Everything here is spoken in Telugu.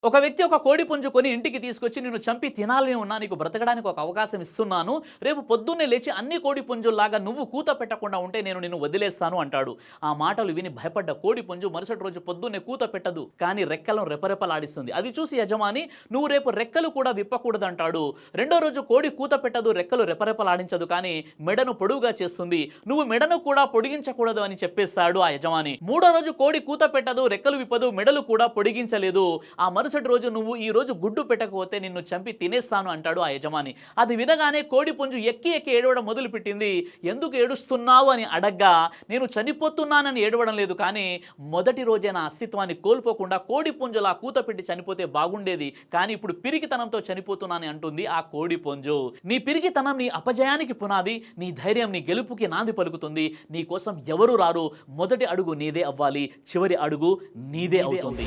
ఒక వ్యక్తి ఒక కోడి పుంజు కొని ఇంటికి తీసుకొచ్చి నిన్ను చంపి తినాలని ఉన్నా నీకు బ్రతకడానికి ఒక అవకాశం ఇస్తున్నాను. రేపు పొద్దున్నే లేచి అన్ని కోడి పుంజుల్లాగా నువ్వు కూత పెట్టకుండా ఉంటే నేను నిన్ను వదిలేస్తాను అంటాడు. ఆ మాటలు విని భయపడ్డ కోడి పుంజు మరుసటి రోజు పొద్దున్నే కూత పెట్టదు. కానీ రెక్కలను రెపరెపలాడిస్తుంది. అది చూసి యజమాని నువ్వు రేపు రెక్కలు కూడా విప్పకూడదంటాడు. రెండో రోజు కోడి కూత పెట్టదు, రెక్కలు రెపరెపలాడించదు, కానీ మెడను పొడుగుగా చేస్తుంది. నువ్వు మెడను కూడా పొడిగించకూడదు అని చెప్పేస్తాడు ఆ యజమాని. మూడో రోజు కోడి కూత పెట్టదు, రెక్కలు విప్పదు, మెడలు కూడా పొడిగించలేదు. ఆ మరుసటి రోజు నువ్వు ఈ రోజు గుడ్డు పెట్టకపోతే నిన్ను చంపి తినేస్తాను అంటాడు ఆ యజమాని. అది వినగానే కోడి పుంజు ఎక్కి ఎక్కి ఏడవడం మొదలుపెట్టింది. ఎందుకు ఏడుస్తున్నావు అని అడగ్గా నేను చనిపోతున్నానని ఏడవడం లేదు, కానీ మొదటి రోజే నా అస్తిత్వాన్ని కోల్పోకుండా కోడి పుంజులా కూత పెట్టి చనిపోతే బాగుండేది, కానీ ఇప్పుడు పిరికితనంతో చనిపోతున్నానని అంటుంది ఆ కోడి పుంజు. నీ పిరికితనం నీ అపజయానికి పునాది, నీ ధైర్యం నీ గెలుపుకి నాంది పలుకుతుంది. నీ కోసం ఎవరు రారు, మొదటి అడుగు నీదే అవ్వాలి, చివరి అడుగు నీదే అవుతుంది.